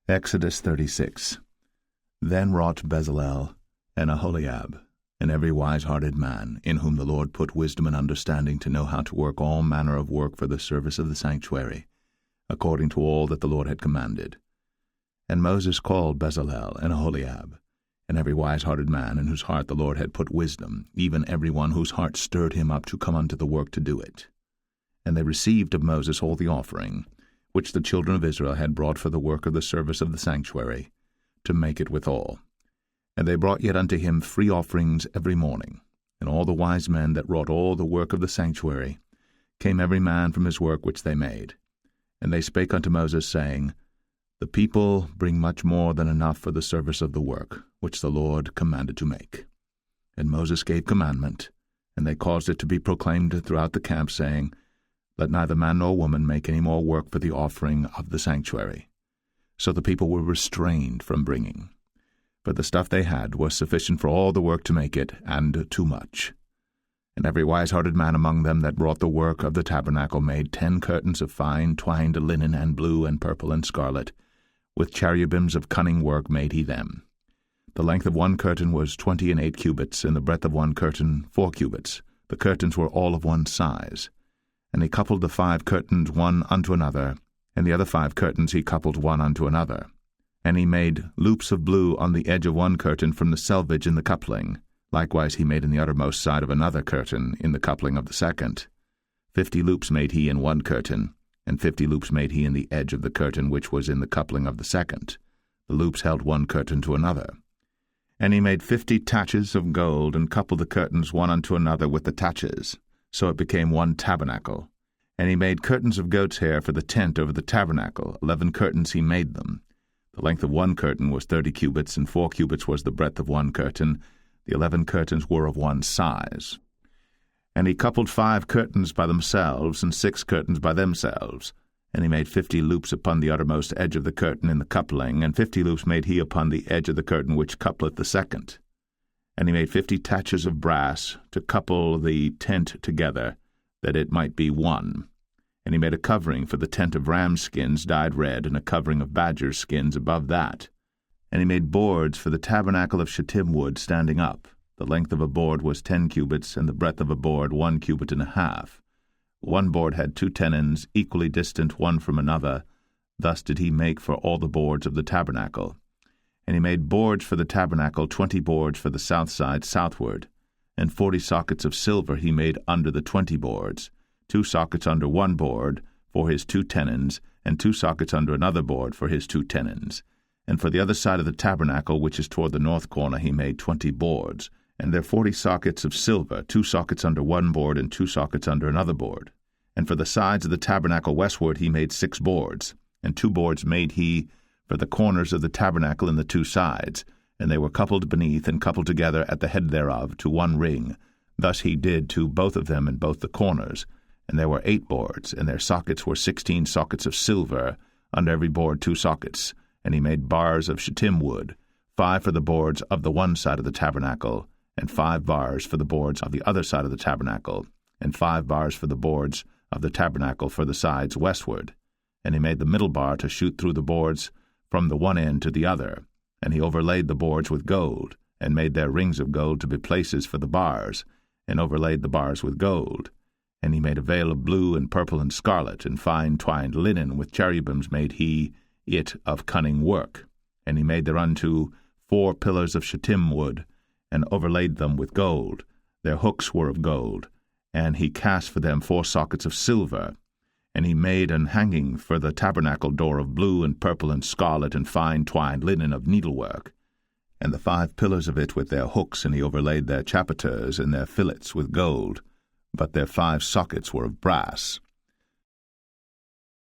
Exodus 36. Then wrought Bezalel and Aholiab, and every wise-hearted man, in whom the Lord put wisdom and understanding to know how to work all manner of work for the service of the sanctuary, according to all that the Lord had commanded. And Moses called Bezalel and Aholiab, and every wise-hearted man in whose heart the Lord had put wisdom, even every one whose heart stirred him up to come unto the work to do it. And they received of Moses all the offering, which the children of Israel had brought for the work of the service of the sanctuary, to make it withal. And they brought yet unto him free offerings every morning. And all the wise men that wrought all the work of the sanctuary came every man from his work which they made. And they spake unto Moses, saying, The people bring much more than enough for the service of the work, which the Lord commanded to make. And Moses gave commandment, and they caused it to be proclaimed throughout the camp, saying, Let neither man nor woman make any more work for the offering of the sanctuary. So the people were restrained from bringing. But the stuff they had was sufficient for all the work to make it, and too much. And every wise-hearted man among them that wrought the work of the tabernacle made 10 curtains of fine twined linen and blue and purple and scarlet. With cherubims of cunning work made he them. The length of one curtain was 28 cubits, and the breadth of one curtain 4 cubits. The curtains were all of one size. And he coupled the 5 curtains one unto another, and the other 5 curtains he coupled one unto another. And he made loops of blue on the edge of one curtain from the selvage in the coupling. Likewise he made in the uttermost side of another curtain in the coupling of the second. 50 loops made he in one curtain, and 50 loops made he in the edge of the curtain which was in the coupling of the second. The loops held one curtain to another. And he made 50 taches of gold, and coupled the curtains one unto another with the taches. So it became one tabernacle. And he made curtains of goat's hair for the tent over the tabernacle. 11 curtains he made them. The length of one curtain was 30 cubits, and 4 cubits was the breadth of one curtain. The 11 curtains were of one size. And he coupled 5 curtains by themselves, and 6 curtains by themselves. And he made 50 loops upon the uttermost edge of the curtain in the coupling, and 50 loops made he upon the edge of the curtain which coupleth the second. And he made 50 taches of brass to couple the tent together, that it might be one. And he made a covering for the tent of ram skins dyed red, and a covering of badger skins above that. And he made boards for the tabernacle of shittim wood standing up. The length of a board was 10 cubits, and the breadth of a board 1 cubit and a half. One board had 2 tenons, equally distant one from another. Thus did he make for all the boards of the tabernacle. And he made boards for the tabernacle, 20 boards for the south side southward. And 40 sockets of silver he made under the 20 boards, 2 sockets under one board for his 2 tenons, and 2 sockets under another board for his 2 tenons. And for the other side of the tabernacle, which is toward the north corner, he made 20 boards, and there 40 sockets of silver, 2 sockets under one board, and 2 sockets under another board. And for the sides of the tabernacle westward he made 6 boards, and 2 boards made he for the corners of the tabernacle in the 2 sides, and they were coupled beneath and coupled together at the head thereof to one ring. Thus he did to both of them in both the corners. And there were 8 boards, and their sockets were 16 sockets of silver, under every board 2 sockets. And he made bars of shittim wood, 5 for the boards of the one side of the tabernacle, and 5 bars for the boards of the other side of the tabernacle, and 5 bars for the boards of the tabernacle for the sides westward. And he made the middle bar to shoot through the boards from the one end to the other. And he overlaid the boards with gold, and made their rings of gold to be places for the bars, and overlaid the bars with gold. And he made a veil of blue and purple and scarlet, and fine twined linen with cherubims made he it of cunning work. And he made thereunto 4 pillars of shittim wood, and overlaid them with gold. Their hooks were of gold, and he cast for them 4 sockets of silver. And he made an hanging for the tabernacle door of blue and purple and scarlet and fine twined linen of needlework. And the 5 pillars of it with their hooks, and he overlaid their chapiters and their fillets with gold. But their 5 sockets were of brass.